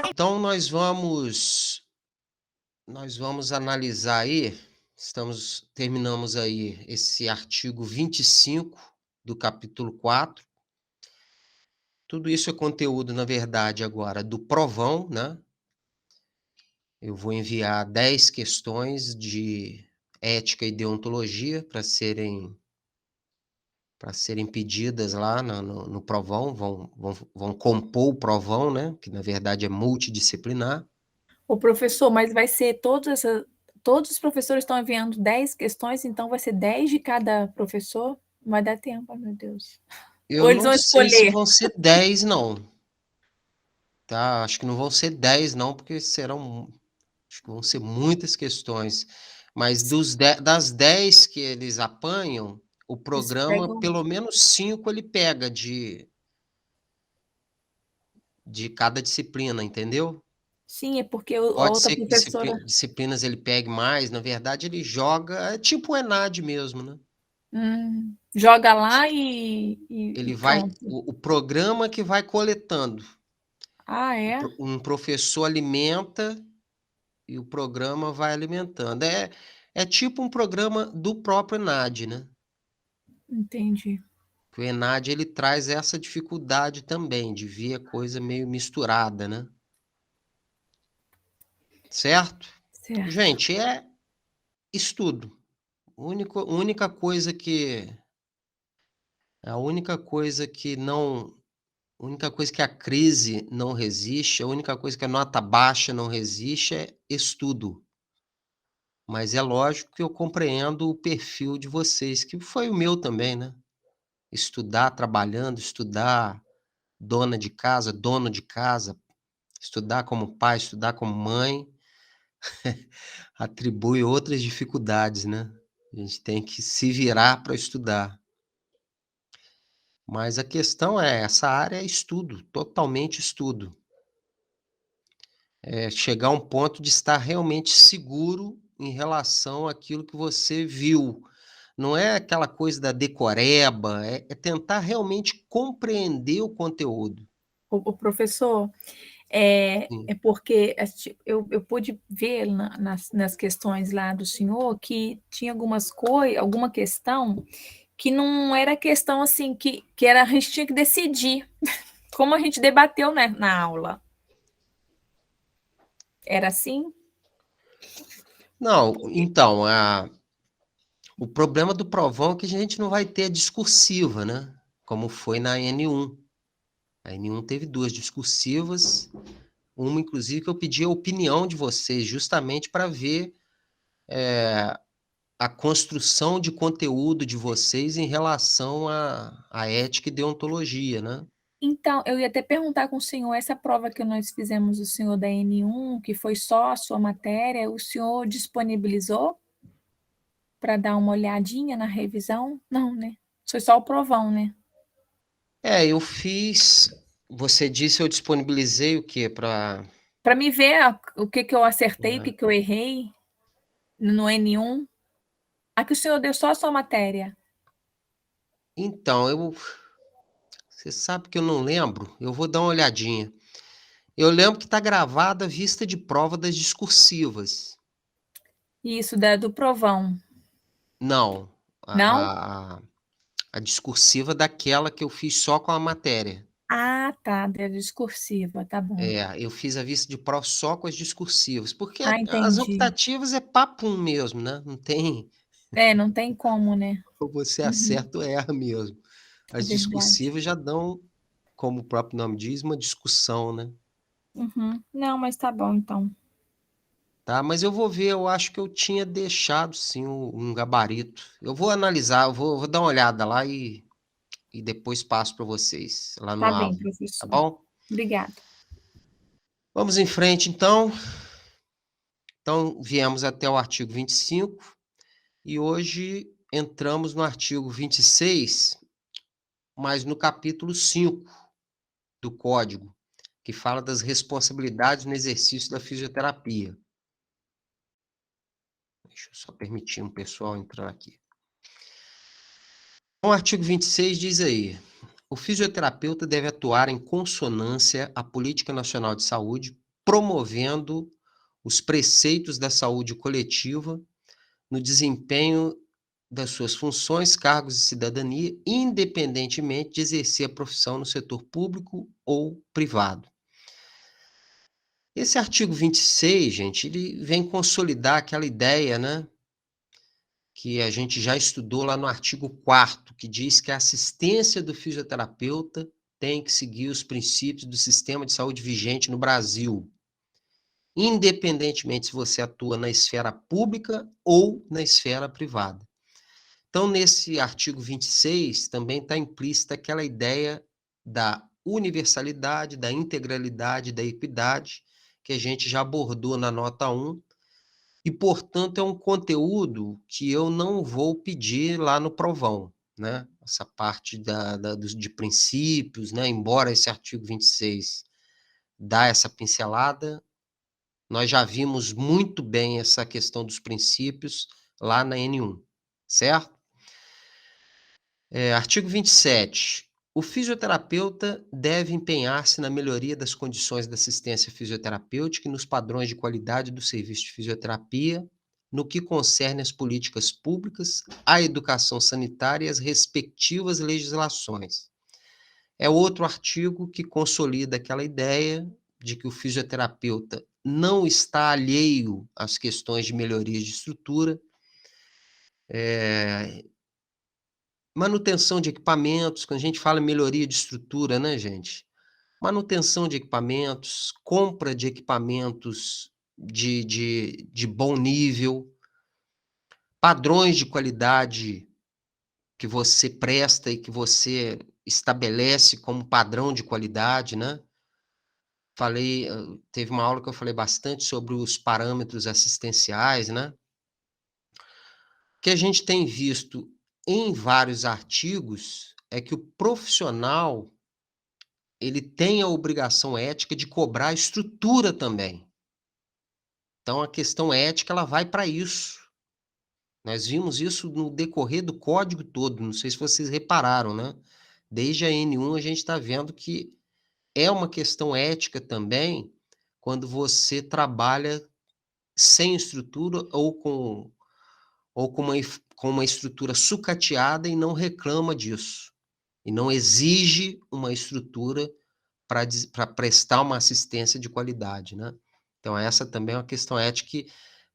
Então nós vamos analisar aí, terminamos aí esse artigo 25 do capítulo 4. Tudo isso é conteúdo, na verdade, agora do provão, né? Eu vou enviar 10 questões de ética e deontologia para serem pedidas lá no provão, vão compor o provão, né? Que na verdade é multidisciplinar. O professor, mas vai ser todos os professores estão enviando 10 questões, então vai ser 10 de cada professor? Não vai dar tempo, ai meu Deus. Eu Ou eles não vão sei se escolher? vão ser 10 não, tá? Acho que não vão ser 10 não, porque acho que vão ser muitas questões, mas das 10 que eles apanham, o Eles programa, pegam. pelo menos 5 ele pega de cada disciplina, entendeu? Sim, é porque a Pode outra ser que professora disciplinas ele pegue mais, na verdade ele joga, é tipo o ENAD mesmo, né? joga lá e Ele vai, pronto. o programa que vai coletando. Ah, é? Um professor alimenta e o programa vai alimentando. É tipo um programa do próprio ENAD, né? Entendi. O ENAD ele traz essa dificuldade também, de ver a coisa meio misturada, né? Certo? Certo. Gente, é estudo. Única coisa que a única coisa que não a única coisa que a crise não resiste, a única coisa que a nota baixa não resiste é estudo. Mas é lógico que eu compreendo o perfil de vocês, que foi o meu também, né? Estudar trabalhando, estudar dona de casa, dono de casa, estudar como pai, estudar como mãe, atribui outras dificuldades, né? A gente tem que se virar para estudar. Mas a questão é, essa área é estudo, totalmente estudo. É chegar a um ponto de estar realmente seguro em relação àquilo que você viu. Não é aquela coisa da decoreba, é tentar realmente compreender o conteúdo. O professor, é, Sim. é porque eu pude ver nas questões lá do senhor que tinha alguma questão que não era questão assim, que era, a gente tinha que decidir, como a gente debateu, né, na aula. Era assim? Não, então, o problema do provão é que a gente não vai ter a discursiva, né? Como foi na N1. A N1 teve 2 discursivas, uma inclusive que eu pedi a opinião de vocês, justamente para ver a construção de conteúdo de vocês em relação à ética e deontologia, né? Então, eu ia até perguntar com o senhor, essa prova que nós fizemos o senhor da N1, que foi só a sua matéria, o senhor disponibilizou para dar uma olhadinha na revisão? Não, né? Foi só o provão, né? Eu fiz. Você disse eu disponibilizei o quê? Para. Para me ver o que, que eu acertei, o que, que eu errei no N1. Aqui o senhor deu só a sua matéria. Então, você sabe que eu não lembro? Eu vou dar uma olhadinha. Eu lembro que está gravada a vista de prova das discursivas. Isso, do provão. Não, Não? a discursiva daquela que eu fiz só com a matéria. Ah, tá, da discursiva, tá bom. Eu fiz a vista de prova só com as discursivas, porque Ah, as entendi. optativas é papum mesmo, né? Não tem É, não tem como, né? ou você Uhum, acerta ou erra mesmo. é As verdade. discursivas já dão, como o próprio nome diz, uma discussão, né? Uhum. Não, mas tá bom, então. Tá, mas eu vou ver, eu acho que eu tinha deixado sim um gabarito. Eu vou analisar, eu vou dar uma olhada lá e depois passo para vocês lá no Tá bem, Avo, tá professor. bom? Obrigada. Vamos em frente então. Então, viemos até o artigo 25 e hoje entramos no artigo 26, mas no capítulo 5 do Código, que fala das responsabilidades no exercício da fisioterapia. Deixa eu só permitir um pessoal entrar aqui. O artigo 26 diz aí: o fisioterapeuta deve atuar em consonância à Política Nacional de Saúde, promovendo os preceitos da saúde coletiva no desempenho das suas funções, cargos e cidadania, independentemente de exercer a profissão no setor público ou privado. Esse artigo 26, gente, ele vem consolidar aquela ideia, né, que a gente já estudou lá no artigo 4º, que diz que a assistência do fisioterapeuta tem que seguir os princípios do sistema de saúde vigente no Brasil, independentemente se você atua na esfera pública ou na esfera privada. Então, nesse artigo 26, também está implícita aquela ideia da universalidade, da integralidade, da equidade, que a gente já abordou na nota 1, e, portanto, é um conteúdo que eu não vou pedir lá no provão, né? Essa parte de princípios, né? Embora esse artigo 26 dá essa pincelada, nós já vimos muito bem essa questão dos princípios lá na N1, certo? Artigo 27. O fisioterapeuta deve empenhar-se na melhoria das condições da assistência fisioterapêutica e nos padrões de qualidade do serviço de fisioterapia, no que concerne às políticas públicas, à educação sanitária e às respectivas legislações. É outro artigo que consolida aquela ideia de que o fisioterapeuta não está alheio às questões de melhoria de estrutura, manutenção de equipamentos. Quando a gente fala em melhoria de estrutura, né, gente? Manutenção de equipamentos, compra de equipamentos de bom nível, padrões de qualidade que você presta e que você estabelece como padrão de qualidade, né? Teve uma aula que eu falei bastante sobre os parâmetros assistenciais, né? O que a gente tem visto em vários artigos é que o profissional ele tem a obrigação ética de cobrar a estrutura também. Então, a questão ética ela vai para isso. Nós vimos isso no decorrer do código todo, não sei se vocês repararam, né? Desde a N1 a gente está vendo que é uma questão ética também quando você trabalha sem estrutura ou com uma estrutura sucateada e não reclama disso. E não exige uma estrutura para prestar uma assistência de qualidade, né? Então, essa também é uma questão ética que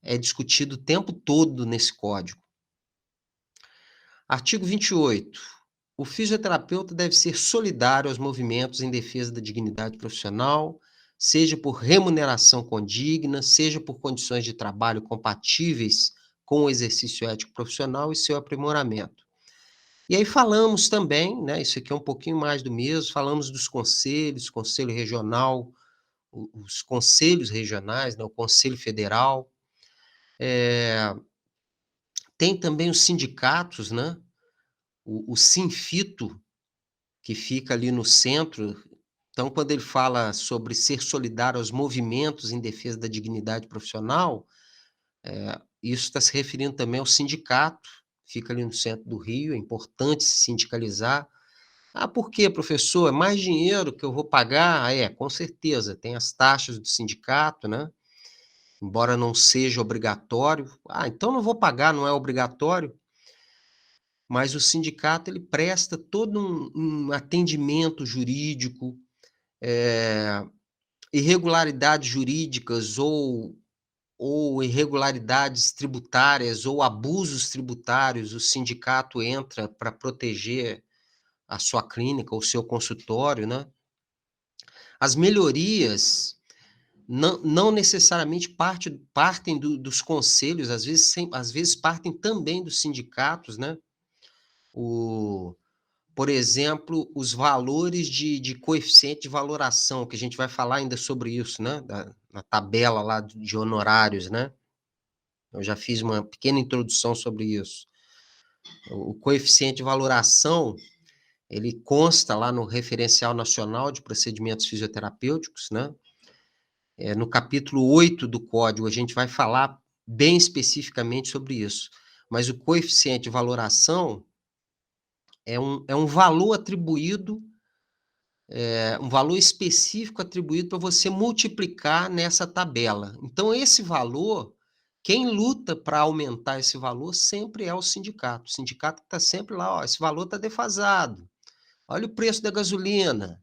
é discutida o tempo todo nesse código. Artigo 28. O fisioterapeuta deve ser solidário aos movimentos em defesa da dignidade profissional, seja por remuneração condigna, seja por condições de trabalho compatíveis com o exercício ético profissional e seu aprimoramento. E aí falamos também, né, isso aqui é um pouquinho mais do mesmo, falamos dos conselhos, conselho regional, os conselhos regionais, né, o conselho federal, tem também os sindicatos, né, o Sinfito, que fica ali no centro. Então, quando ele fala sobre ser solidário aos movimentos em defesa da dignidade profissional, isso está se referindo também ao sindicato, fica ali no centro do Rio, é importante se sindicalizar. Ah, por quê, professor? É mais dinheiro que eu vou pagar? Com certeza, tem as taxas do sindicato, né? Embora não seja obrigatório. Ah, então não vou pagar, não é obrigatório. Mas o sindicato ele presta todo um atendimento jurídico, irregularidades jurídicas ou irregularidades tributárias ou abusos tributários, o sindicato entra para proteger a sua clínica, o seu consultório, né? As melhorias não necessariamente partem dos conselhos, às vezes partem também dos sindicatos, né? Por exemplo, os valores de coeficiente de valoração, que a gente vai falar ainda sobre isso, né? Na tabela lá de honorários, né? Eu já fiz uma pequena introdução sobre isso. O coeficiente de valoração, ele consta lá no Referencial Nacional de Procedimentos Fisioterapêuticos, né? No capítulo 8 do Código, a gente vai falar bem especificamente sobre isso. Mas o coeficiente de valoração é um valor atribuído um valor específico atribuído para você multiplicar nessa tabela. Então esse valor, quem luta para aumentar esse valor sempre é o sindicato. O sindicato está sempre lá, ó, esse valor está defasado. Olha o preço da gasolina,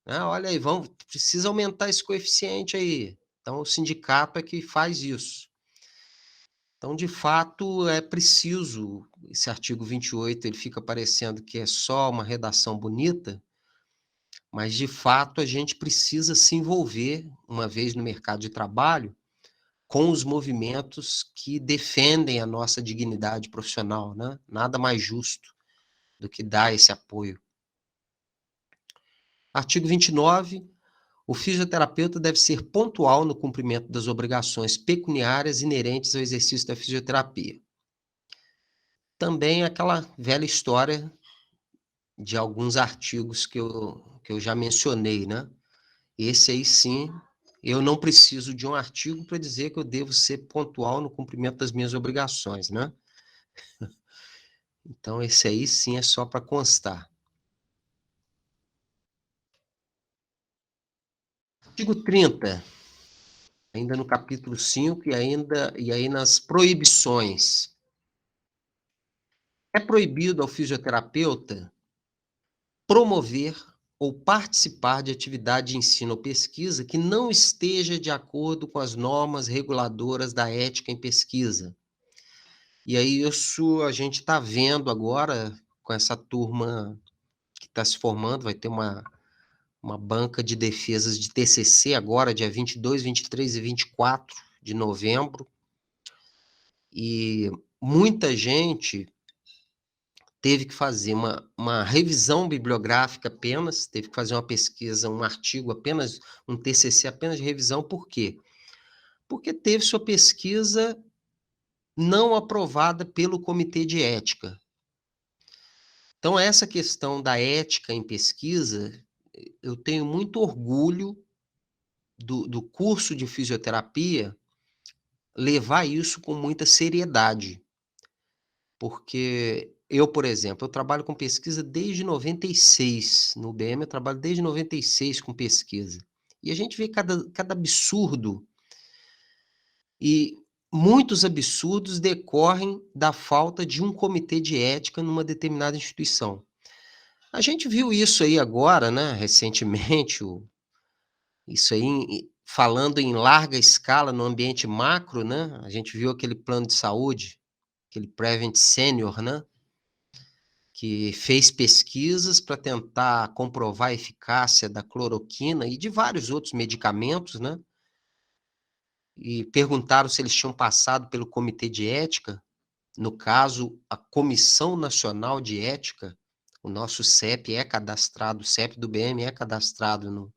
né? Olha aí, precisa aumentar esse coeficiente aí. Então o sindicato é que faz isso. Então, de fato, é preciso, esse artigo 28, ele fica parecendo que é só uma redação bonita, mas, de fato, a gente precisa se envolver, uma vez no mercado de trabalho, com os movimentos que defendem a nossa dignidade profissional, né? Nada mais justo do que dar esse apoio. Artigo 29, o fisioterapeuta deve ser pontual no cumprimento das obrigações pecuniárias inerentes ao exercício da fisioterapia. Também aquela velha história de alguns artigos que eu já mencionei, né? Esse aí sim, eu não preciso de um artigo para dizer que eu devo ser pontual no cumprimento das minhas obrigações, né? Então, esse aí sim é só para constar. Artigo 30, ainda no capítulo 5, e aí nas proibições. É proibido ao fisioterapeuta promover ou participar de atividade de ensino ou pesquisa que não esteja de acordo com as normas reguladoras da ética em pesquisa. E aí isso a gente está vendo agora com essa turma que está se formando, vai ter uma banca de defesas de TCC agora, dia 22, 23 e 24 de novembro, e muita gente teve que fazer uma revisão bibliográfica apenas, teve que fazer uma pesquisa, um artigo apenas, um TCC apenas de revisão, por quê? Porque teve sua pesquisa não aprovada pelo Comitê de Ética. Então, essa questão da ética em pesquisa, eu tenho muito orgulho do curso de fisioterapia levar isso com muita seriedade, porque eu, por exemplo, eu trabalho com pesquisa desde 96, no UBM eu trabalho desde 96 com pesquisa, e a gente vê cada absurdo, e muitos absurdos decorrem da falta de um comitê de ética numa determinada instituição. A gente viu isso aí agora, né, recentemente, isso aí falando em larga escala no ambiente macro, né, a gente viu aquele plano de saúde, aquele Prevent Senior, né, que fez pesquisas para tentar comprovar a eficácia da cloroquina e de vários outros medicamentos, né, e perguntaram se eles tinham passado pelo comitê de ética, no caso, a Comissão Nacional de Ética, o nosso CEP é cadastrado, o CEP do BM é cadastrado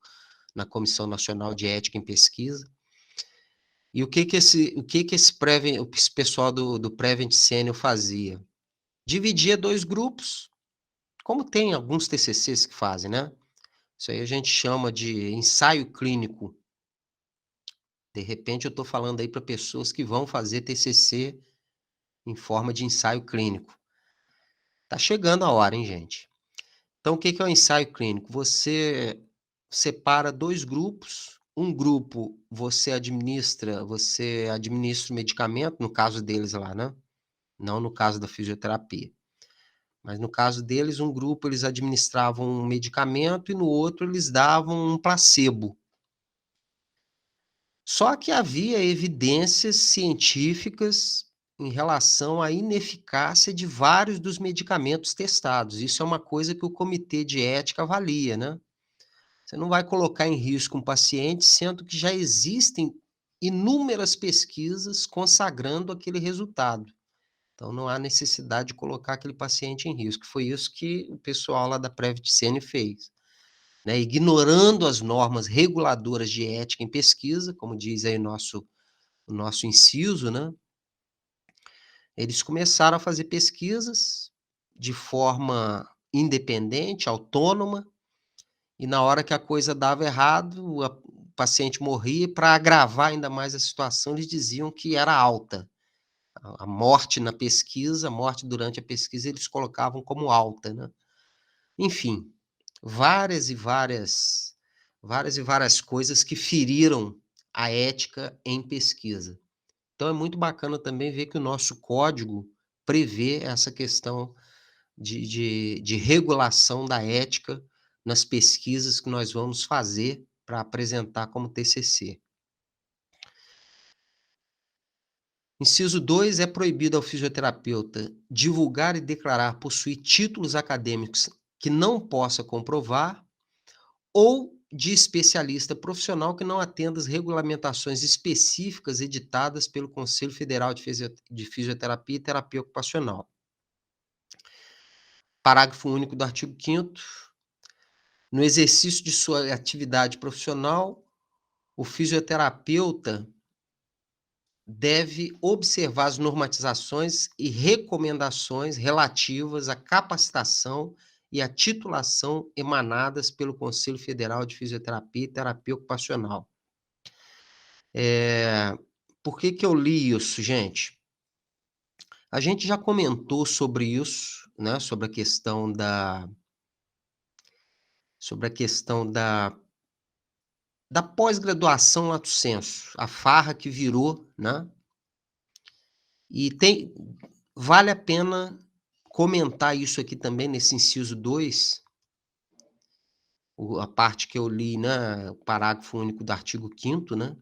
na Comissão Nacional de Ética em Pesquisa. E o que esse pessoal do Prevent Senior fazia? Dividia dois grupos, como tem alguns TCCs que fazem, né? Isso aí a gente chama de ensaio clínico. De repente eu estou falando aí para pessoas que vão fazer TCC em forma de ensaio clínico. Tá chegando a hora, hein, gente? Então, o que é o ensaio clínico? Você separa dois grupos. Um grupo você administra o medicamento, no caso deles lá, né? Não no caso da fisioterapia. Mas no caso deles, um grupo eles administravam um medicamento e no outro eles davam um placebo. Só que havia evidências científicas em relação à ineficácia de vários dos medicamentos testados. Isso é uma coisa que o comitê de ética avalia, né? Você não vai colocar em risco um paciente, sendo que já existem inúmeras pesquisas consagrando aquele resultado. Então, não há necessidade de colocar aquele paciente em risco. Foi isso que o pessoal lá da Prevent-Senior fez, né? Ignorando as normas reguladoras de ética em pesquisa, como diz aí o nosso inciso, né? Eles começaram a fazer pesquisas de forma independente, autônoma, e na hora que a coisa dava errado, o paciente morria, para agravar ainda mais a situação, eles diziam que era alta. A morte na pesquisa, a morte durante a pesquisa, eles colocavam como alta, né? Enfim, várias e várias coisas que feriram a ética em pesquisa. Então é muito bacana também ver que o nosso código prevê essa questão de regulação da ética nas pesquisas que nós vamos fazer para apresentar como TCC. Inciso 2, é proibido ao fisioterapeuta divulgar e declarar possuir títulos acadêmicos que não possa comprovar ou de especialista profissional que não atenda às regulamentações específicas editadas pelo Conselho Federal de Fisioterapia e Terapia Ocupacional. Parágrafo único do artigo 5º. No exercício de sua atividade profissional, o fisioterapeuta deve observar as normatizações e recomendações relativas à capacitação e à titulação emanadas pelo Conselho Federal de Fisioterapia e Terapia Ocupacional. Por que eu li isso, gente? A gente já comentou sobre isso, né, sobre a questão da pós-graduação lato sensu, a farra que virou, né? E vale a pena comentar isso aqui também nesse inciso 2, a parte que eu li, né, o parágrafo único do artigo 5º, né?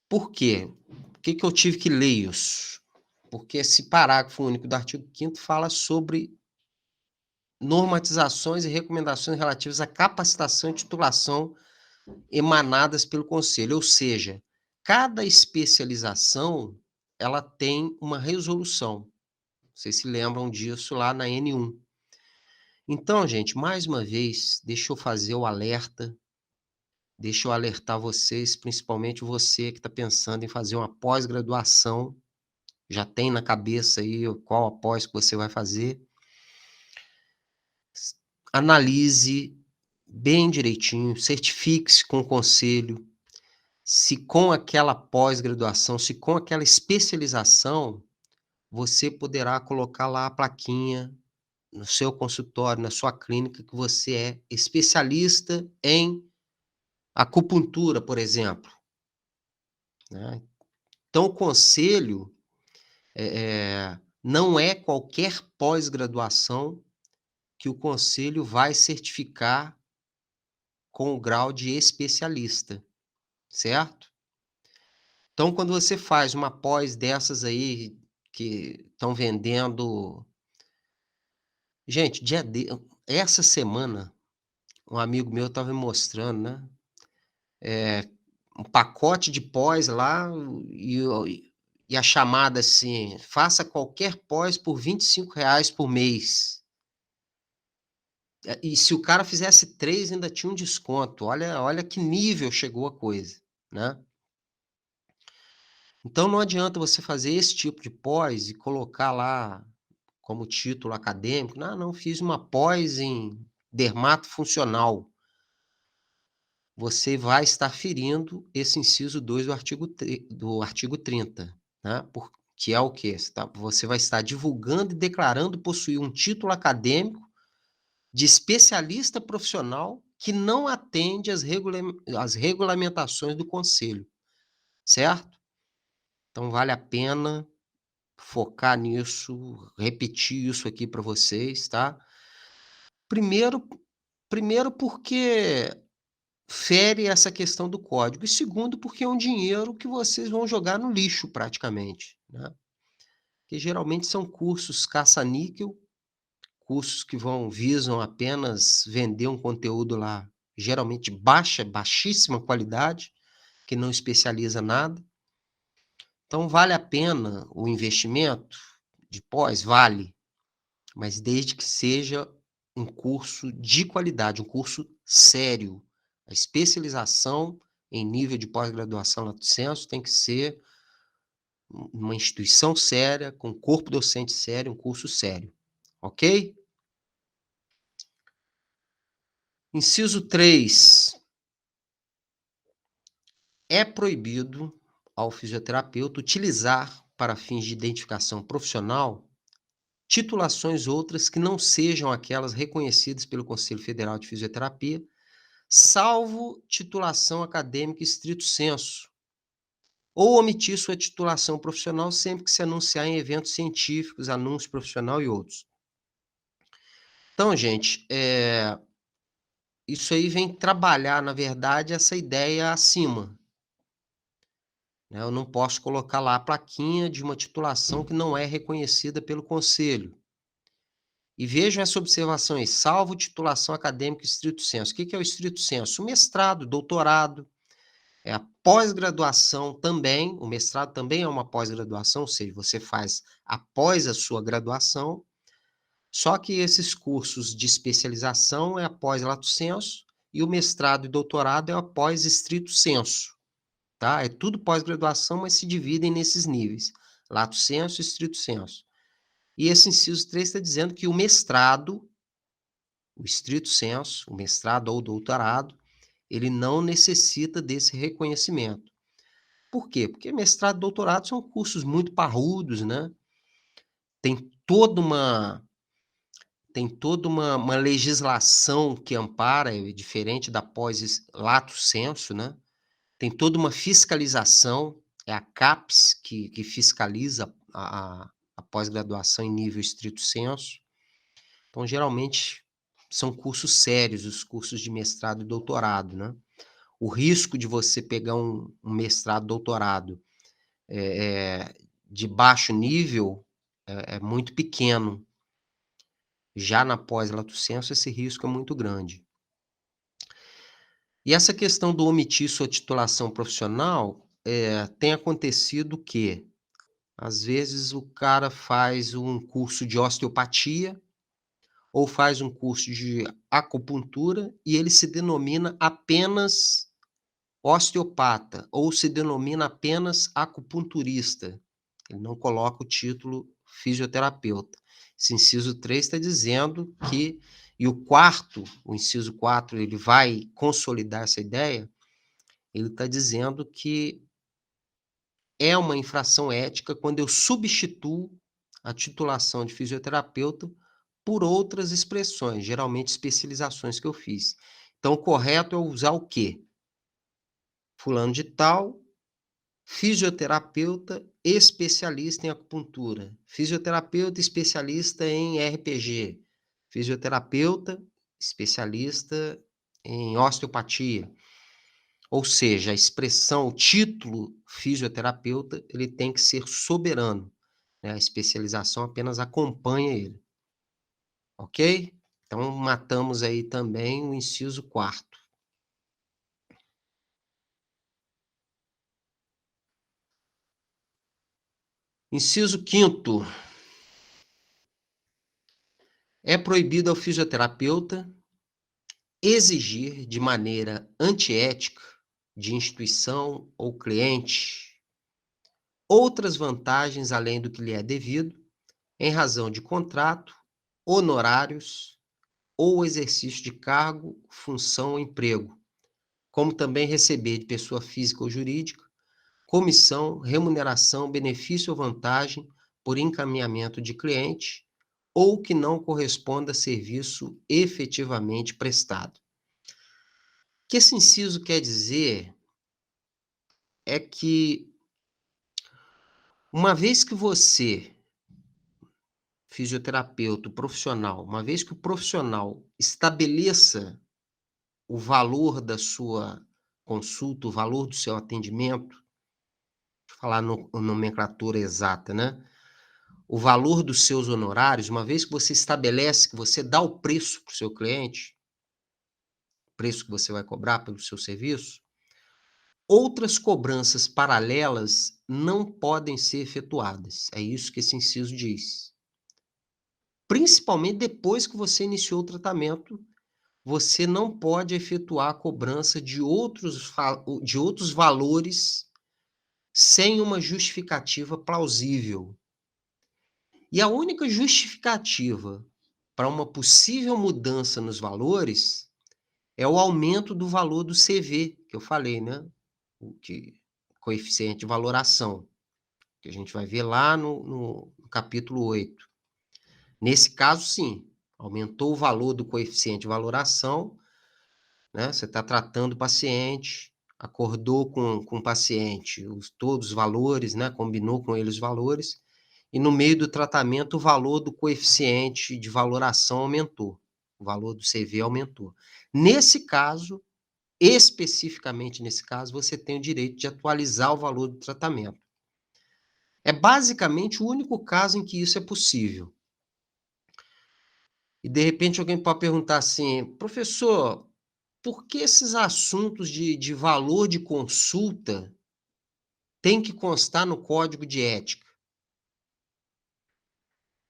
Por quê? Por que eu tive que ler isso? Porque esse parágrafo único do artigo 5º fala sobre normatizações e recomendações relativas à capacitação e titulação emanadas pelo conselho, ou seja, cada especialização, ela tem uma resolução. Vocês se lembram disso lá na N1. Então, gente, mais uma vez, deixa eu fazer o alerta, deixa eu alertar vocês, principalmente você que está pensando em fazer uma pós-graduação, já tem na cabeça aí qual a pós que você vai fazer. Analise bem direitinho, certifique-se com o conselho, se com aquela pós-graduação, se com aquela especialização, você poderá colocar lá a plaquinha no seu consultório, na sua clínica, que você é especialista em acupuntura, por exemplo, né. Então o conselho, não é qualquer pós-graduação que o conselho vai certificar com o grau de especialista, certo? Então quando você faz uma pós dessas aí, que estão vendendo gente, essa semana, um amigo meu estava me mostrando, né, um pacote de pós lá, e a chamada assim: "Faça qualquer pós por R$ 25 por mês". E se o cara fizesse 3 ainda tinha um desconto, olha que nível chegou a coisa, né. Então não adianta você fazer esse tipo de pós e colocar lá como título acadêmico: "Não, não, fiz uma pós em dermatofuncional". Você vai estar ferindo esse inciso 2 do artigo 30, né, que é o quê? Você vai estar divulgando e declarando possuir um título acadêmico de especialista profissional que não atende às regulamentações do conselho, certo? Então vale a pena focar nisso, repetir isso aqui para vocês, tá? Primeiro primeiro porque fere essa questão do código. E segundo, porque é um dinheiro que vocês vão jogar no lixo praticamente, né. Que geralmente são cursos caça-níquel, cursos que visam apenas vender um conteúdo lá, geralmente baixíssima qualidade, que não especializa nada. Então vale a pena o investimento de pós? Vale, mas desde que seja um curso de qualidade, um curso sério. A especialização em nível de pós-graduação lato sensu tem que ser uma instituição séria, com corpo docente sério, um curso sério, ok? Inciso 3, é proibido ao fisioterapeuta utilizar, para fins de identificação profissional, titulações outras que não sejam aquelas reconhecidas pelo Conselho Federal de Fisioterapia, salvo titulação acadêmica estrito sensu, ou omitir sua titulação profissional sempre que se anunciar em eventos científicos, anúncio profissional e outros. Então, gente, isso aí vem trabalhar, na verdade, essa ideia acima, né? Eu não posso colocar lá a plaquinha de uma titulação que não é reconhecida pelo conselho. E vejam essa observação aí, salvo titulação acadêmica estrito sensu. O que é o estrito sensu? O mestrado, doutorado, é a pós-graduação também, o mestrado também é uma pós-graduação, ou seja, você faz após a sua graduação, só que esses cursos de especialização é após lato sensu, e o mestrado e doutorado é após estrito sensu, tá? É tudo pós-graduação, mas se dividem nesses níveis, lato sensu e estrito sensu. E esse inciso 3 está dizendo que o mestrado, o estrito sensu, o mestrado ou doutorado, ele não necessita desse reconhecimento. Por quê? Porque mestrado e doutorado são cursos muito parrudos, né? Tem toda uma uma legislação que ampara, é diferente da pós lato sensu, né? Tem toda uma fiscalização, é a CAPES que fiscaliza a pós-graduação em nível estrito sensu. Então, geralmente, são cursos sérios, os cursos de mestrado e doutorado, né? O risco de você pegar um mestrado, doutorado de baixo nível é muito pequeno. Já na pós-lato sensu, esse risco é muito grande. E essa questão do omitir sua titulação profissional, tem acontecido que, às vezes, o cara faz um curso de osteopatia ou faz um curso de acupuntura e ele se denomina apenas osteopata ou se denomina apenas acupunturista. Ele não coloca o título fisioterapeuta. Esse inciso 3 está dizendo que, e o quarto, o inciso 4, ele vai consolidar essa ideia, ele está dizendo que é uma infração ética quando eu substituo a titulação de fisioterapeuta por outras expressões, geralmente especializações que eu fiz. Então, o correto é usar o quê? Fulano de tal, fisioterapeuta especialista em acupuntura, fisioterapeuta especialista em RPG, fisioterapeuta especialista em osteopatia. Ou seja, a expressão, o título fisioterapeuta, ele tem que ser soberano, né? A especialização apenas acompanha ele, ok? Então, matamos aí também o inciso 4º. Inciso 5º. É proibido ao fisioterapeuta exigir de maneira antiética de instituição ou cliente outras vantagens além do que lhe é devido, em razão de contrato, honorários ou exercício de cargo, função ou emprego, como também receber de pessoa física ou jurídica comissão, remuneração, benefício ou vantagem por encaminhamento de cliente ou que não corresponda a serviço efetivamente prestado. O que esse inciso quer dizer é que, uma vez que você, fisioterapeuta, profissional, uma vez que o profissional estabeleça o valor da sua consulta, o valor do seu atendimento, vou falar nomenclatura exata, né? O valor dos seus honorários, uma vez que você estabelece, que você dá o preço para o seu cliente, o preço que você vai cobrar pelo seu serviço, outras cobranças paralelas não podem ser efetuadas. É isso que esse inciso diz. Principalmente depois que você iniciou o tratamento, você não pode efetuar a cobrança de outros valores sem uma justificativa plausível. E a única justificativa para uma possível mudança nos valores é o aumento do valor do CV, que eu falei, né? Coeficiente de valoração, que a gente vai ver lá no capítulo 8. Nesse caso, sim, aumentou o valor do coeficiente de valoração, né? Você está tratando o paciente, acordou com o paciente todos os valores, né? Combinou com ele os valores, e no meio do tratamento o valor do coeficiente de valoração aumentou, o valor do CV aumentou. Nesse caso, especificamente nesse caso, você tem o direito de atualizar o valor do tratamento. É basicamente o único caso em que isso é possível. E de repente alguém pode perguntar assim, professor, por que esses assuntos de valor de consulta têm que constar no código de ética?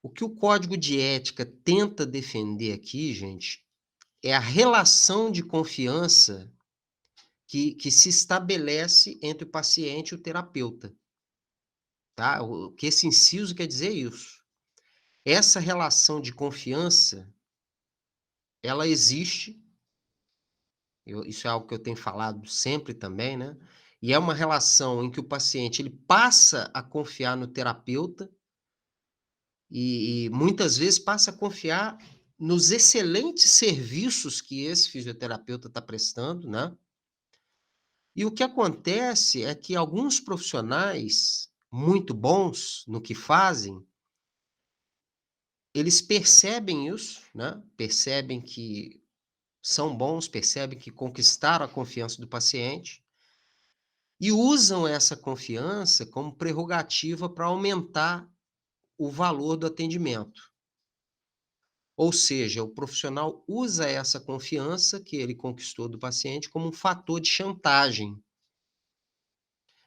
O que o código de ética tenta defender aqui, gente, é a relação de confiança que se estabelece entre o paciente e o terapeuta. Tá? O que esse inciso quer dizer é isso. Essa relação de confiança, ela existe, isso é algo que eu tenho falado sempre também, né? E é uma relação em que o paciente ele passa a confiar no terapeuta e muitas vezes passa a confiar nos excelentes serviços que esse fisioterapeuta está prestando, né? E o que acontece é que alguns profissionais muito bons no que fazem, eles percebem isso, né? Percebem que são bons, percebem que conquistaram a confiança do paciente e usam essa confiança como prerrogativa para aumentar o valor do atendimento. Ou seja, o profissional usa essa confiança que ele conquistou do paciente como um fator de chantagem.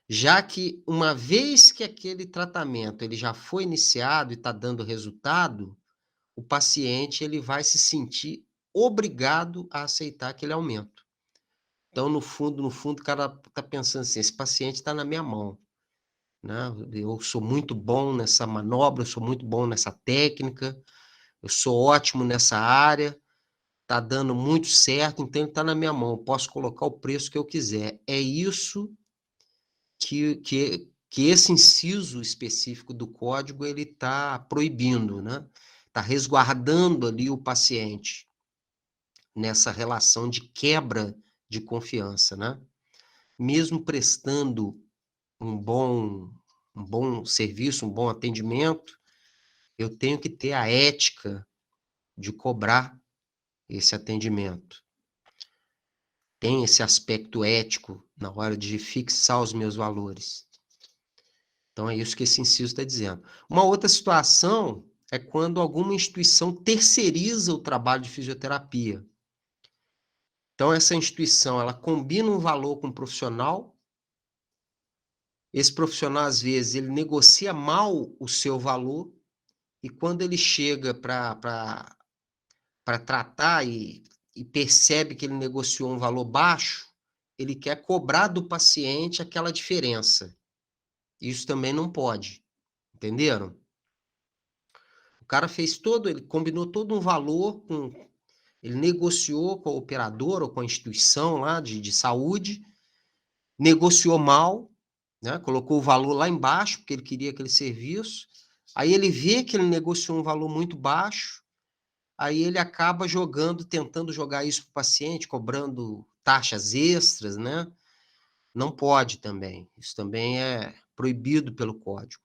Já que uma vez que aquele tratamento ele já foi iniciado e está dando resultado, o paciente ele vai se sentir obrigado a aceitar aquele aumento. Então, no fundo, o cara está pensando assim: esse paciente está na minha mão, né? Eu sou muito bom nessa manobra, eu sou muito bom nessa técnica, eu sou ótimo nessa área, está dando muito certo, então ele está na minha mão, eu posso colocar o preço que eu quiser. É isso que esse inciso específico do código ele está proibindo, né? Está resguardando ali o paciente nessa relação de quebra de confiança, né? Mesmo prestando um bom serviço, um bom atendimento, eu tenho que ter a ética de cobrar esse atendimento. Tem esse aspecto ético na hora de fixar os meus valores. Então, é isso que esse inciso está dizendo. Uma outra situação é quando alguma instituição terceiriza o trabalho de fisioterapia. Então, essa instituição, ela combina um valor com o profissional. Esse profissional, às vezes, ele negocia mal o seu valor e quando ele chega para tratar e percebe que ele negociou um valor baixo, ele quer cobrar do paciente aquela diferença. Isso também não pode. Entenderam? O cara ele combinou todo um valor, ele negociou com a operadora ou com a instituição lá de saúde, negociou mal, né? Colocou o valor lá embaixo, porque ele queria aquele serviço. Aí ele vê que ele negociou um valor muito baixo, aí ele acaba tentando jogar isso para o paciente, cobrando taxas extras, né? Não pode também. Isso também é proibido pelo código.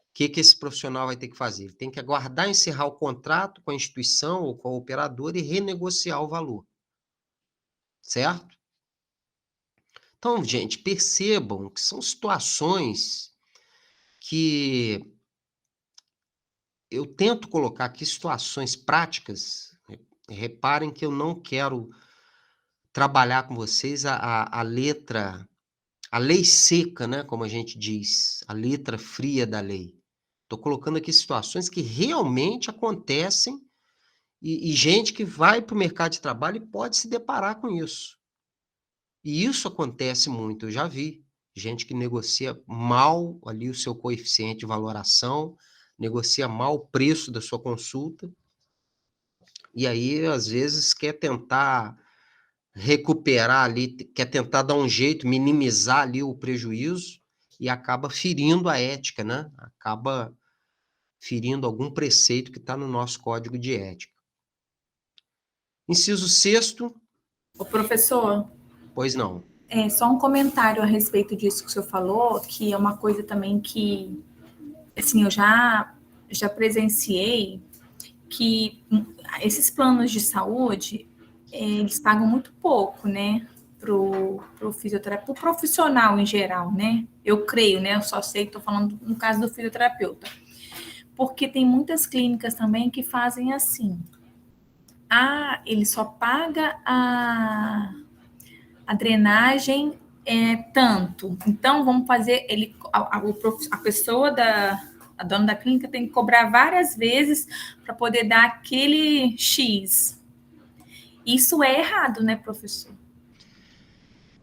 O que esse profissional vai ter que fazer? Ele tem que aguardar encerrar o contrato com a instituição ou com a operadora e renegociar o valor. Certo? Então, gente, percebam que são situações que eu tento colocar aqui situações práticas. Reparem que eu não quero trabalhar com vocês a letra, a lei seca, né? Como a gente diz, a letra fria da lei. Estou colocando aqui situações que realmente acontecem e gente que vai para o mercado de trabalho e pode se deparar com isso. E isso acontece muito, eu já vi. Gente que negocia mal ali o seu coeficiente de valoração, negocia mal o preço da sua consulta, e aí, às vezes, quer tentar recuperar ali, quer tentar dar um jeito, minimizar ali o prejuízo, e acaba ferindo a ética, né? Acaba ferindo algum preceito que está no nosso código de ética. Inciso sexto, O professor, pois não. só um comentário a respeito disso que o senhor falou, que é uma coisa também que, assim, eu já presenciei, que esses planos de saúde, eles pagam muito pouco, né, pro fisioterapeuta, pro profissional em geral, né? Eu creio, né? Eu só sei que estou falando no caso do fisioterapeuta. Porque tem muitas clínicas também que fazem assim. Ah, ele só paga a drenagem tanto. Então, vamos fazer ele a pessoa a dona da clínica tem que cobrar várias vezes para poder dar aquele X. Isso é errado, né, professor?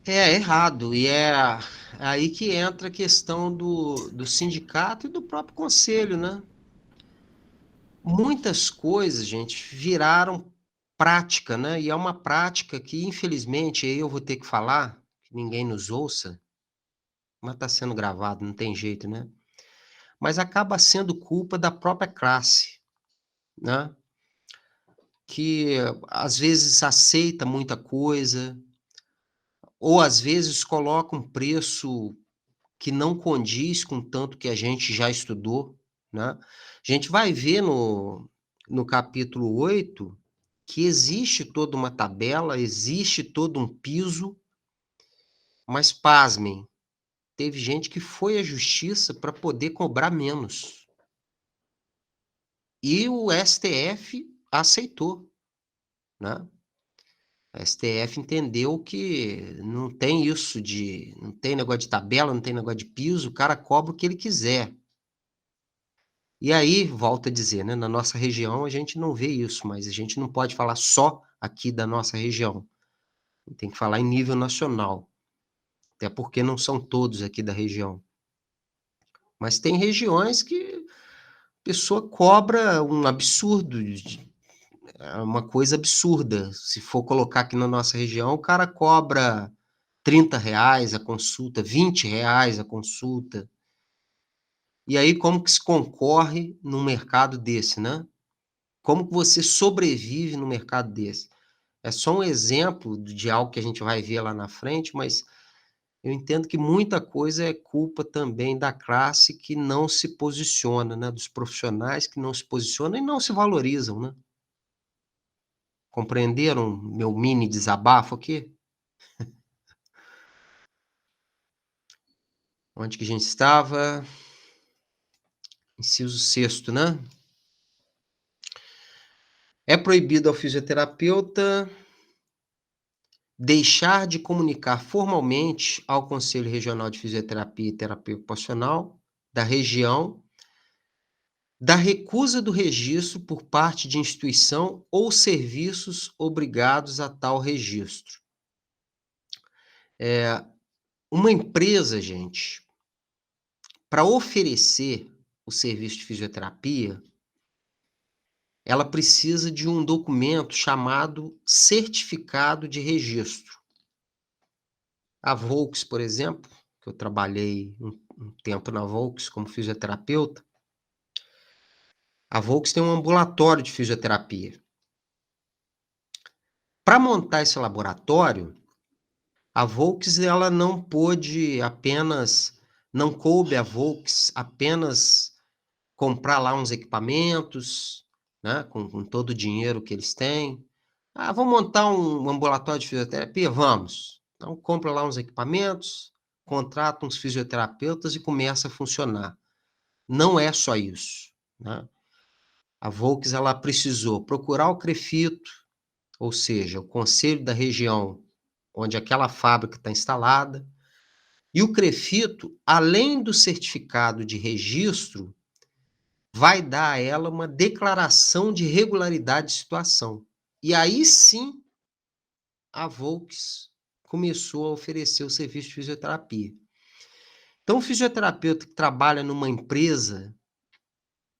É errado, e é aí que entra a questão do sindicato e do próprio conselho, né? Muitas coisas, gente, viraram prática, né? E é uma prática que, infelizmente, aí eu vou ter que falar, que ninguém nos ouça, mas está sendo gravado, não tem jeito, né? Mas acaba sendo culpa da própria classe, né? Que às vezes aceita muita coisa, ou às vezes coloca um preço que não condiz com tanto que a gente já estudou, né? A gente vai ver no capítulo 8 que existe toda uma tabela, existe todo um piso, mas pasmem, teve gente que foi à justiça para poder cobrar menos. E o STF aceitou, né? A STF entendeu que não tem isso não tem negócio de tabela, não tem negócio de piso, o cara cobra o que ele quiser. E aí, volto a dizer, né, na nossa região a gente não vê isso, mas a gente não pode falar só aqui da nossa região. Tem que falar em nível nacional, até porque não são todos aqui da região. Mas tem regiões que a pessoa cobra um absurdo, é uma coisa absurda. Se for colocar aqui na nossa região, o cara cobra R$ 30 a consulta, R$ 20 a consulta. E aí como que se concorre num mercado desse, né? Como que você sobrevive num mercado desse? É só um exemplo de algo que a gente vai ver lá na frente, mas eu entendo que muita coisa é culpa também da classe que não se posiciona, né, dos profissionais que não se posicionam e não se valorizam, né. Compreenderam meu mini desabafo aqui? Onde que a gente estava? Inciso sexto, né. É proibido ao fisioterapeuta deixar de comunicar formalmente ao Conselho Regional de Fisioterapia e Terapia Ocupacional da região da recusa do registro por parte de instituição ou serviços obrigados a tal registro. Uma empresa, gente, para oferecer o serviço de fisioterapia, ela precisa de um documento chamado certificado de registro. A Volks, por exemplo, que eu trabalhei um tempo na Volks como fisioterapeuta, a Volks tem um ambulatório de fisioterapia. Para montar esse laboratório, a Volks ela não coube a Volks apenas comprar lá uns equipamentos, né, com todo o dinheiro que eles têm. "Ah, vamos montar um ambulatório de fisioterapia? Vamos". Então compra lá uns equipamentos, contrata uns fisioterapeutas e começa a funcionar. Não é só isso, né. A Volks ela precisou procurar o CREFITO, ou seja, o conselho da região onde aquela fábrica está instalada. E o CREFITO, além do certificado de registro, vai dar a ela uma declaração de regularidade de situação. E aí sim, a Volks começou a oferecer o serviço de fisioterapia. Então, o fisioterapeuta que trabalha numa empresa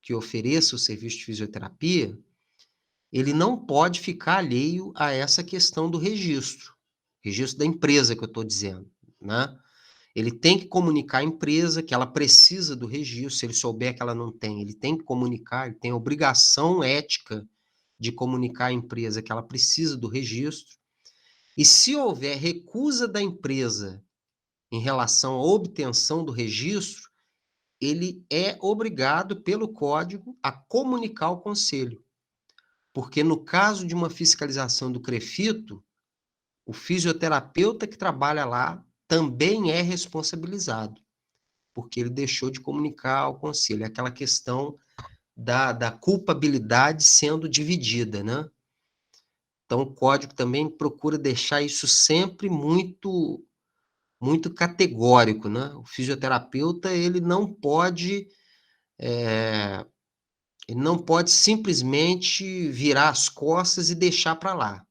que ofereça o serviço de fisioterapia, ele não pode ficar alheio a essa questão do registro da empresa que eu estou dizendo, né? Ele tem que comunicar à empresa que ela precisa do registro, se ele souber que ela não tem, ele tem que comunicar, ele tem a obrigação ética de comunicar à empresa que ela precisa do registro. E se houver recusa da empresa em relação à obtenção do registro, ele é obrigado pelo código a comunicar ao conselho. Porque no caso de uma fiscalização do CREFITO, o fisioterapeuta que trabalha lá também é responsabilizado, porque ele deixou de comunicar ao conselho. É aquela questão da culpabilidade sendo dividida, né? Então, o código também procura deixar isso sempre muito categórico, né? O fisioterapeuta, ele não pode simplesmente virar as costas e deixar para lá.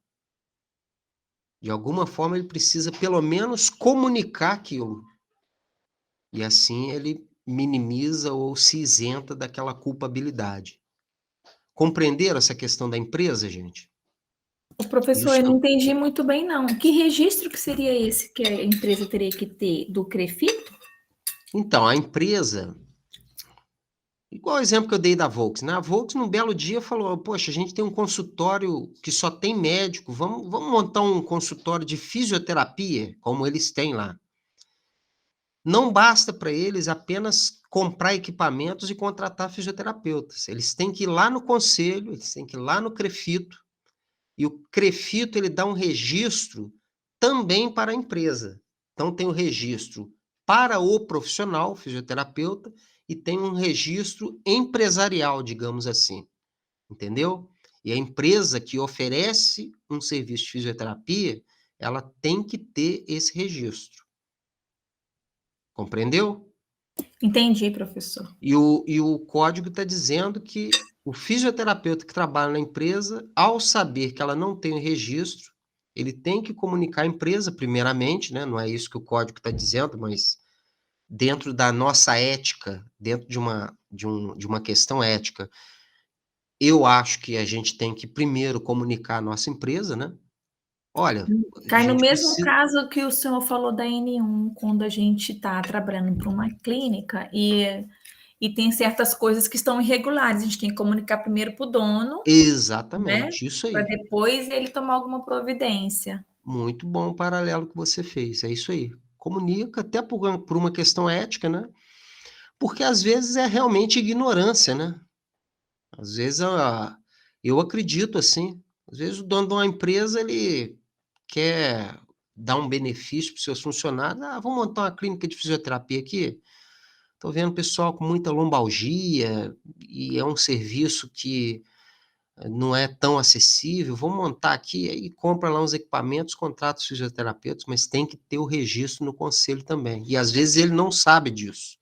De alguma forma, ele precisa pelo menos comunicar aquilo. E assim ele minimiza ou se isenta daquela culpabilidade. Compreenderam essa questão da empresa, gente? O professor, Isso eu que não eu... entendi muito bem, não. Que registro que seria esse que a empresa teria que ter do CREFITO? Então, a empresa, igual o exemplo que eu dei da Volks, né? A Volks, num belo dia, falou: poxa, a gente tem um consultório que só tem médico, vamos montar um consultório de fisioterapia, como eles têm lá. Não basta para eles apenas comprar equipamentos e contratar fisioterapeutas. Eles têm que ir lá no conselho, eles têm que ir lá no CREFITO, e o CREFITO ele dá um registro também para a empresa. Então, tem o registro para o profissional, fisioterapeuta, e tem um registro empresarial, digamos assim. Entendeu? E a empresa que oferece um serviço de fisioterapia, ela tem que ter esse registro. Compreendeu? Entendi, professor. E o código está dizendo que o fisioterapeuta que trabalha na empresa, ao saber que ela não tem o registro, ele tem que comunicar à empresa, primeiramente, né? Não é isso que o código está dizendo, mas dentro da nossa ética, dentro de uma questão ética, eu acho que a gente tem que primeiro comunicar à nossa empresa, né? Olha, a Cai no gente mesmo precisa. caso que o senhor falou da N1, quando a gente está trabalhando para uma clínica e tem certas coisas que estão irregulares. A gente tem que comunicar primeiro para o dono, né? Exatamente, isso Para aí. depois ele tomar alguma providência. Muito bom o paralelo que você fez, é isso aí. Comunica até por uma questão ética, né? Porque às vezes é realmente ignorância, né? Às vezes eu acredito assim, às vezes o dono de uma empresa ele quer dar um benefício para os seus funcionários. Ah, vamos montar uma clínica de fisioterapia aqui. Estou vendo pessoal com muita lombalgia e é um serviço que não é tão acessível. Vamos montar aqui, aí compra lá uns equipamentos, contrata os fisioterapeutas, mas tem que ter o registro no conselho também. E às vezes ele não sabe disso.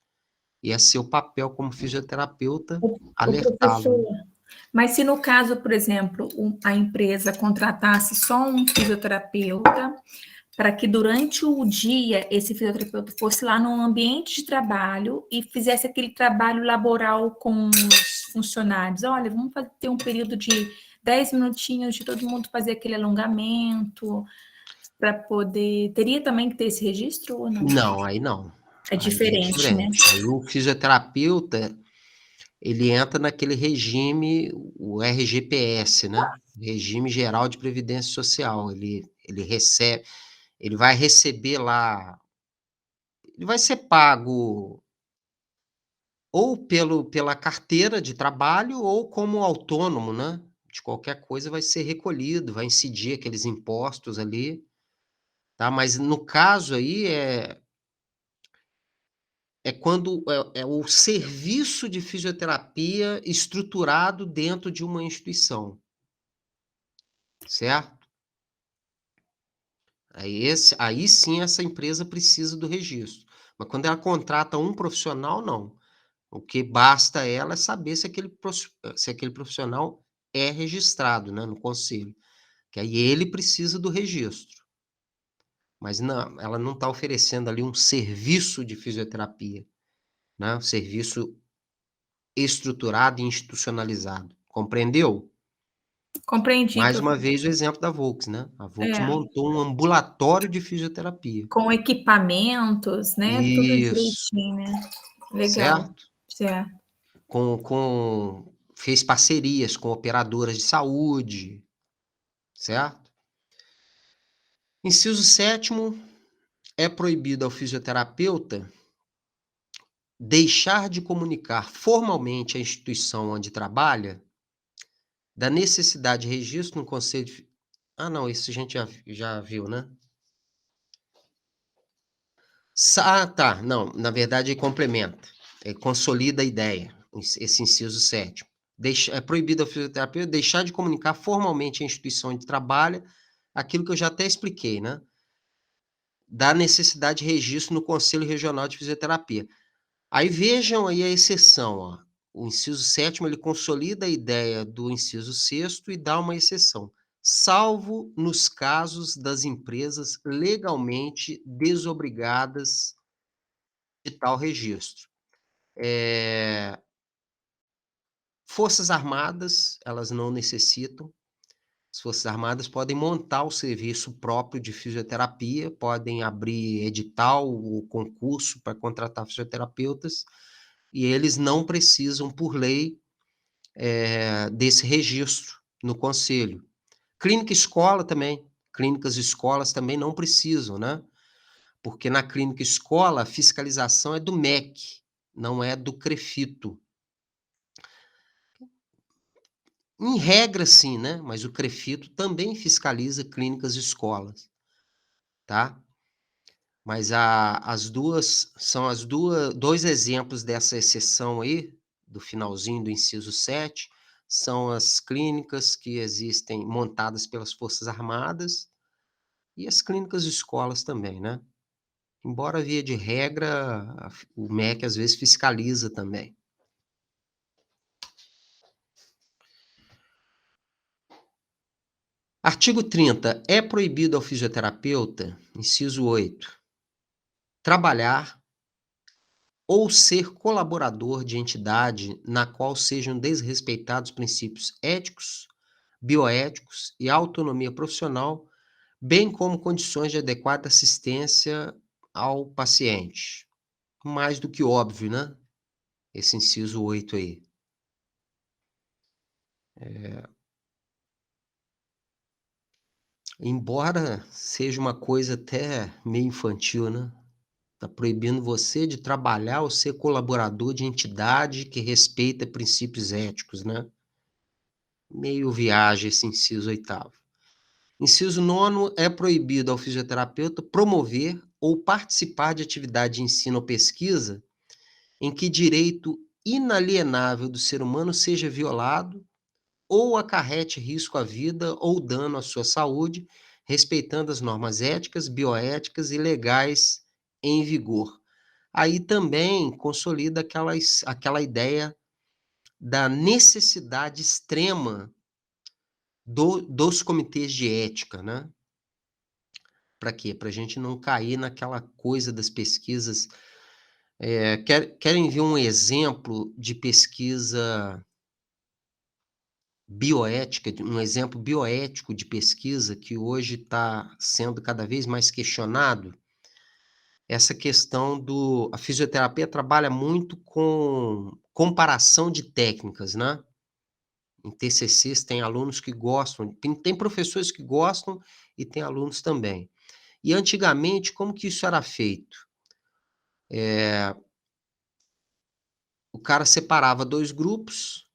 E é seu papel como fisioterapeuta O alertá-lo, professor, né? mas se no caso, por exemplo, a empresa contratasse só um fisioterapeuta, para que durante o dia esse fisioterapeuta fosse lá no ambiente de trabalho e fizesse aquele trabalho laboral com os funcionários. Olha, vamos ter um período de 10 minutinhos de todo mundo fazer aquele alongamento para poder. Teria também que ter esse registro ou não? Não, aí não. É Aí é diferente, né? diferente. Aí o fisioterapeuta, ele entra naquele regime, o RGPS, né? Regime Geral de Previdência Social. Ele vai receber lá, ele vai ser pago ou pela carteira de trabalho ou como autônomo, né? De qualquer coisa vai ser recolhido, vai incidir aqueles impostos ali, tá? Mas no caso aí é quando é o serviço de fisioterapia estruturado dentro de uma instituição, certo? Aí sim essa empresa precisa do registro. Mas quando ela contrata um profissional, não. O que basta a ela é saber se aquele profissional é registrado, né, no conselho, que aí ele precisa do registro. Mas não, ela não está oferecendo ali um serviço de fisioterapia, né, um serviço estruturado e institucionalizado. Compreendeu? Compreendi, Mais uma professor. vez o exemplo da Volks, né, a Volks É, montou um ambulatório de fisioterapia. com equipamentos, né, tudo Isso, direitinho, né. Legal, certo? certo. Fez parcerias com operadoras de saúde, certo? Inciso 7º, é proibido ao fisioterapeuta deixar de comunicar formalmente à instituição onde trabalha da necessidade de registro no conselho de não, isso a gente já viu, né? Tá, não, na verdade complementa, consolida a ideia, esse inciso 7º. É proibido ao fisioterapeuta deixar de comunicar formalmente à instituição onde trabalha aquilo que eu já até expliquei, né, da necessidade de registro no Conselho Regional de Fisioterapia. Aí vejam aí a exceção, ó. O inciso 7º ele consolida a ideia do inciso 6º e dá uma exceção, salvo nos casos das empresas legalmente desobrigadas de tal registro. Forças Armadas, elas não necessitam. As Forças Armadas podem montar o serviço próprio de fisioterapia, podem abrir edital ou concurso para contratar fisioterapeutas, e eles não precisam, por lei, desse registro no conselho. Clínica escola também, clínicas e escolas também não precisam, né? Porque na clínica escola a fiscalização é do MEC, não é do CREFITO. Em regra, sim, né? Mas o CREFITO também fiscaliza clínicas e escolas, tá? Mas as duas são dois exemplos dessa exceção aí, do finalzinho do inciso 7, são as clínicas que existem montadas pelas Forças Armadas e as clínicas e escolas também, né? Embora, via de regra, o MEC às vezes fiscaliza também. Artigo 30. É proibido ao fisioterapeuta, inciso 8, trabalhar ou ser colaborador de entidade na qual sejam desrespeitados princípios éticos, bioéticos e autonomia profissional, bem como condições de adequada assistência ao paciente. Mais do que óbvio, né? Esse inciso 8 aí. Embora seja uma coisa até meio infantil, né? Tá proibindo você de trabalhar ou ser colaborador de entidade que respeita princípios éticos, né? Meio viagem esse inciso 8º. Inciso 9º, é proibido ao fisioterapeuta promover ou participar de atividade de ensino ou pesquisa em que direito inalienável do ser humano seja violado ou acarrete risco à vida ou dano à sua saúde, respeitando as normas éticas, bioéticas e legais em vigor. Aí também consolida aquela ideia da necessidade extrema dos comitês de ética, né? Para quê? Para a gente não cair naquela coisa das pesquisas. Querem ver um exemplo de pesquisa bioética, um exemplo bioético de pesquisa que hoje está sendo cada vez mais questionado? Essa questão a fisioterapia trabalha muito com comparação de técnicas, né? Em TCCs tem alunos que gostam, tem professores que gostam e tem alunos também. E antigamente, como que isso era feito? O cara separava 2 grupos,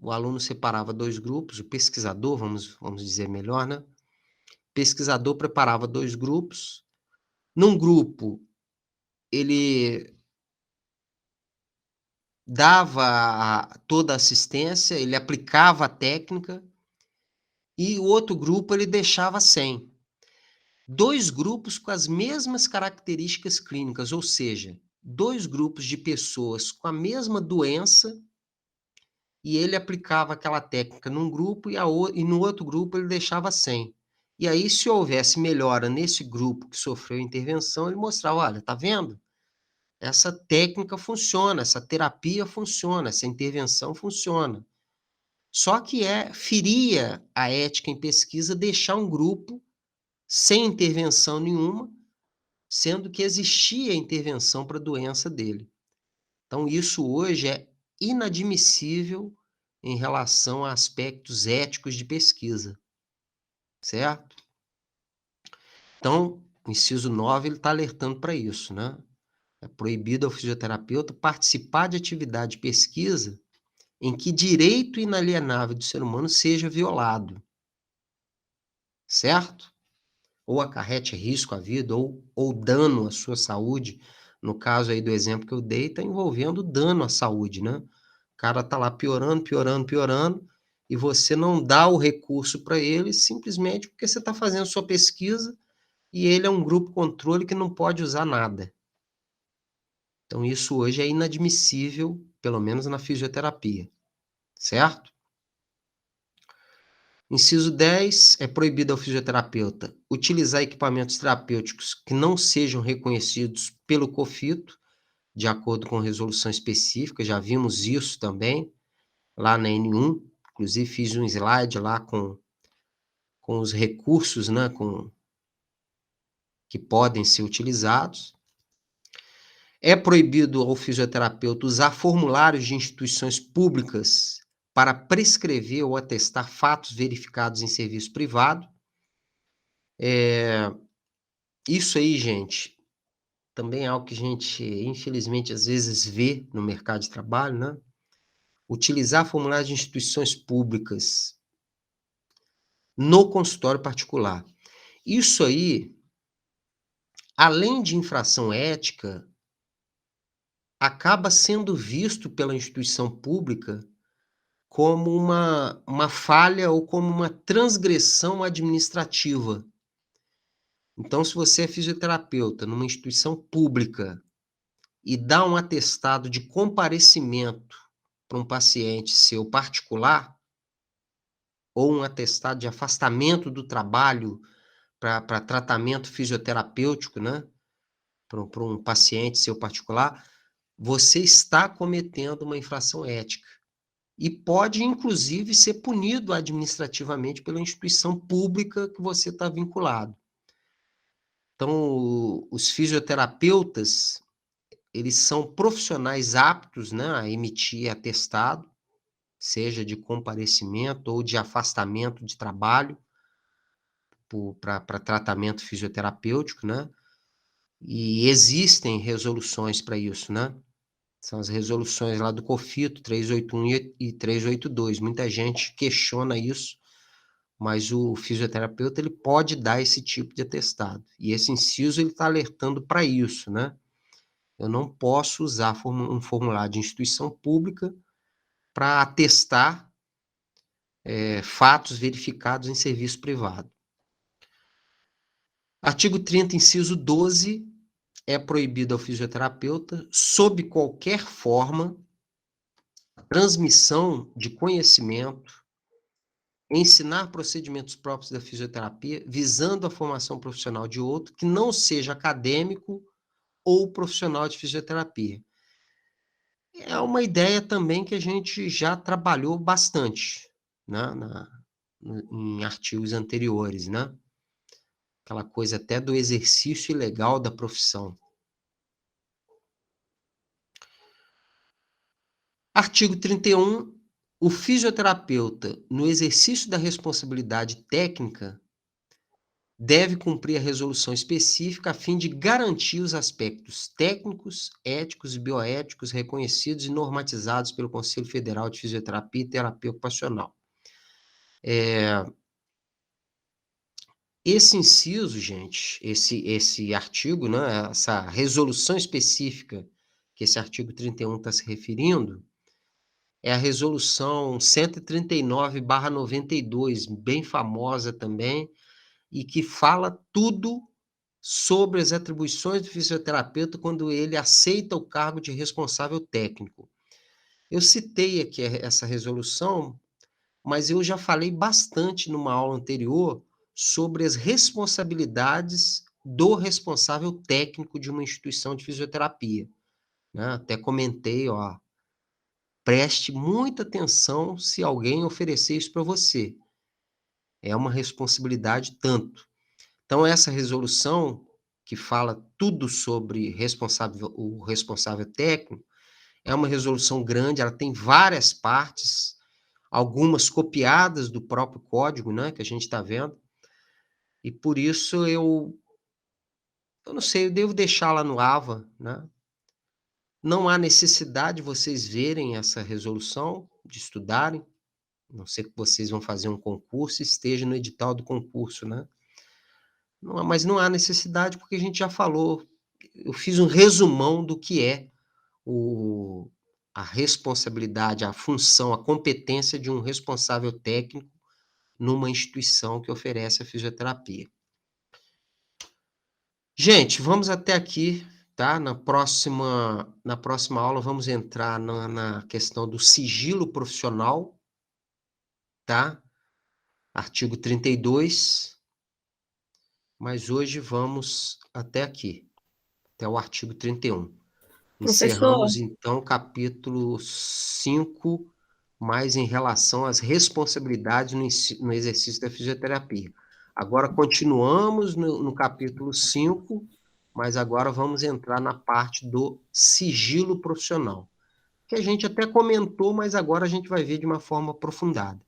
o aluno separava 2 grupos, o pesquisador, vamos dizer melhor, né? O pesquisador preparava 2 grupos. Num grupo, ele dava toda a assistência, ele aplicava a técnica, e o outro grupo ele deixava sem. 2 grupos com as mesmas características clínicas, ou seja, 2 grupos de pessoas com a mesma doença, e ele aplicava aquela técnica num grupo e no outro grupo ele deixava sem. E aí, se houvesse melhora nesse grupo que sofreu intervenção, ele mostrava: olha, tá vendo? Essa técnica funciona, essa terapia funciona, essa intervenção funciona. Só que feria a ética em pesquisa deixar um grupo sem intervenção nenhuma, sendo que existia intervenção para a doença dele. Então isso hoje é inadmissível em relação a aspectos éticos de pesquisa, certo? Então, o inciso 9 ele está alertando para isso, né? É proibido ao fisioterapeuta participar de atividade de pesquisa em que direito inalienável do ser humano seja violado, certo? Ou acarrete risco à vida, ou dano à sua saúde. No caso aí do exemplo que eu dei, está envolvendo dano à saúde, né? O cara está lá piorando, piorando, piorando, e você não dá o recurso para ele simplesmente porque você está fazendo sua pesquisa e ele é um grupo controle que não pode usar nada. Então, isso hoje é inadmissível, pelo menos na fisioterapia, certo? Inciso 10, é proibido ao fisioterapeuta utilizar equipamentos terapêuticos que não sejam reconhecidos pelo COFITO, de acordo com resolução específica, já vimos isso também, lá na N1, inclusive fiz um slide lá com os recursos, né, que podem ser utilizados. É proibido ao fisioterapeuta usar formulários de instituições públicas para prescrever ou atestar fatos verificados em serviço privado. Isso aí, gente, também é algo que a gente, infelizmente, às vezes vê no mercado de trabalho, né? Utilizar formulários de instituições públicas no consultório particular. Isso aí, além de infração ética, acaba sendo visto pela instituição pública como uma falha ou como uma transgressão administrativa. Então, se você é fisioterapeuta numa instituição pública e dá um atestado de comparecimento para um paciente seu particular, ou um atestado de afastamento do trabalho para tratamento fisioterapêutico, né, para um paciente seu particular, você está cometendo uma infração ética. E pode, inclusive, ser punido administrativamente pela instituição pública que você está vinculado. Então, os fisioterapeutas, eles são profissionais aptos, né, a emitir atestado, seja de comparecimento ou de afastamento de trabalho para tratamento fisioterapêutico, né? E existem resoluções para isso, né? São as resoluções lá do COFITO 381 e 382. Muita gente questiona isso, mas o fisioterapeuta ele pode dar esse tipo de atestado. E esse inciso ele está alertando para isso, né? Eu não posso usar um formulário de instituição pública para atestar fatos verificados em serviço privado. Artigo 30, inciso 12, é proibido ao fisioterapeuta, sob qualquer forma, a transmissão de conhecimento, ensinar procedimentos próprios da fisioterapia, visando a formação profissional de outro que não seja acadêmico ou profissional de fisioterapia. É uma ideia também que a gente já trabalhou bastante, né, em artigos anteriores, né? Aquela coisa até do exercício ilegal da profissão. Artigo 31, o fisioterapeuta, no exercício da responsabilidade técnica, deve cumprir a resolução específica a fim de garantir os aspectos técnicos, éticos e bioéticos reconhecidos e normatizados pelo Conselho Federal de Fisioterapia e Terapia Ocupacional. Esse inciso, gente, esse artigo, né, essa resolução específica que esse artigo 31 está se referindo, é a resolução 139/92, bem famosa também, e que fala tudo sobre as atribuições do fisioterapeuta quando ele aceita o cargo de responsável técnico. Eu citei aqui essa resolução, mas eu já falei bastante numa aula anterior sobre as responsabilidades do responsável técnico de uma instituição de fisioterapia, né? Até comentei, ó, preste muita atenção se alguém oferecer isso para você. É uma responsabilidade tanto. Então essa resolução, que fala tudo sobre o responsável técnico, é uma resolução grande, ela tem várias partes, algumas copiadas do próprio código, né, que a gente está vendo, e por isso eu não sei, eu devo deixá-la no AVA, né? Não há necessidade de vocês verem essa resolução, de estudarem, a não ser que vocês vão fazer um concurso e esteja no edital do concurso, né? Mas não há necessidade, porque a gente já falou, eu fiz um resumão do que é o a responsabilidade, a função, a competência de um responsável técnico numa instituição que oferece a fisioterapia. Gente, vamos até aqui, tá? Na próxima aula vamos entrar na questão do sigilo profissional, tá? Artigo 32, mas hoje vamos até aqui, até o artigo 31. Professor, Encerramos, então, o capítulo 5, mais em relação às responsabilidades no exercício da fisioterapia. Agora continuamos no capítulo 5, mas agora vamos entrar na parte do sigilo profissional, que a gente até comentou, mas agora a gente vai ver de uma forma aprofundada.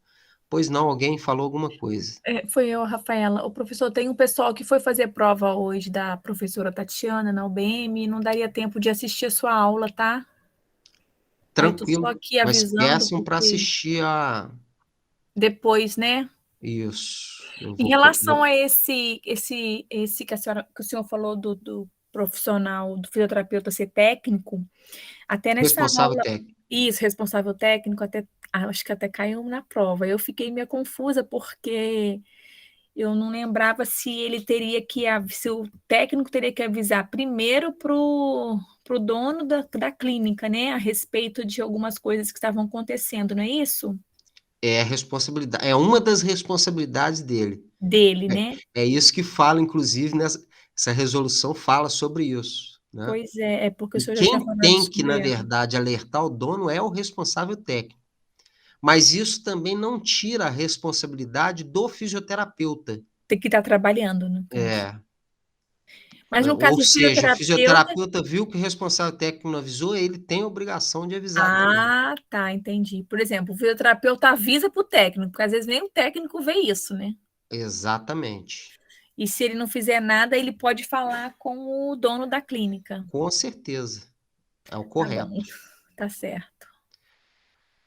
Pois não, alguém falou alguma coisa. foi eu, Rafaela. O professor, tem um pessoal que foi fazer prova hoje da professora Tatiana na UBM e não daria tempo de assistir a sua aula, tá? Aí eu tô só Tranquilo, aqui mas avisando, peçam para porque assistir a... depois, né? Isso, eu Em vou... relação a esse que o senhor falou do profissional, do fisioterapeuta ser técnico, até nessa Responsável aula, técnico. isso, responsável técnico, acho que até caiu na prova. Eu fiquei meio confusa porque eu não lembrava se o técnico teria que avisar primeiro pro dono da clínica, né, a respeito de algumas coisas que estavam acontecendo, não é isso? É a responsabilidade, é uma das responsabilidades dele. Dele, né? É isso que fala, inclusive, essa resolução fala sobre isso, né? Pois é, é porque o E senhor já tinha quem falado tem que, sobre na ela. verdade, alertar o dono é o responsável técnico. Mas isso também não tira a responsabilidade do fisioterapeuta. Tem que estar trabalhando, no caso. É, Mas no ou caso, o seja, o fisioterapeuta. fisioterapeuta viu que o responsável técnico não avisou, ele tem a obrigação de avisar também. Ah, tá, entendi. Por exemplo, o fisioterapeuta avisa para o técnico, porque às vezes nem o técnico vê isso, né? Exatamente. E se ele não fizer nada, ele pode falar com o dono da clínica. Com certeza. É o Tá bom, correto. tá certo.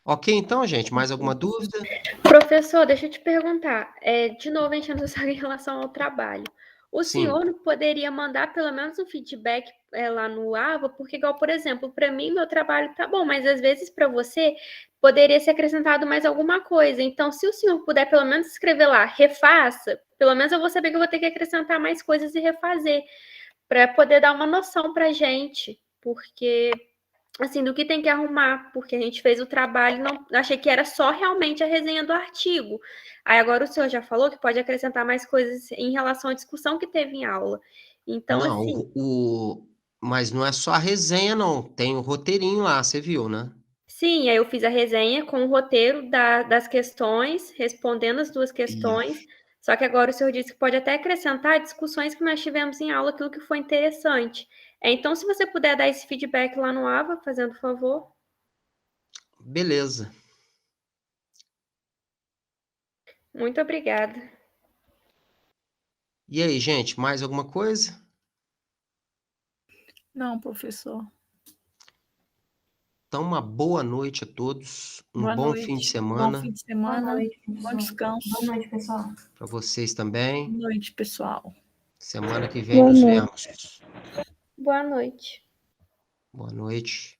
Ok, então, gente, mais alguma dúvida? Professor, deixa eu te perguntar, de novo enchendo o saco em relação ao trabalho. O Sim. senhor não poderia mandar pelo menos um feedback lá no AVA? Porque, igual, por exemplo, para mim, meu trabalho tá bom, mas às vezes para você poderia ser acrescentado mais alguma coisa. Então, se o senhor puder pelo menos escrever lá, refaça, pelo menos eu vou saber que eu vou ter que acrescentar mais coisas e refazer, para poder dar uma noção para a gente. Porque assim, do que tem que arrumar, porque a gente fez o trabalho, não achei que era só realmente a resenha do artigo. Aí agora o senhor já falou que pode acrescentar mais coisas em relação à discussão que teve em aula. Então, Não, assim, mas não é só a resenha, não. Tem o roteirinho lá, você viu, né? sim, aí eu fiz a resenha com o roteiro das questões, respondendo as duas questões. Isso. Só que agora o senhor disse que pode até acrescentar discussões que nós tivemos em aula, aquilo que foi interessante. Então, se você puder dar esse feedback lá no AVA, fazendo favor. Beleza. Muito obrigada. E aí, gente, mais alguma coisa? Não, professor. Então, uma boa noite a todos, um Boa bom fim de noite. Bom fim semana de semana. Bom Boa descanso. noite, pessoal. para vocês também. Boa noite, pessoal. Semana que vem Boa nos noite. vemos. Boa noite. Boa noite.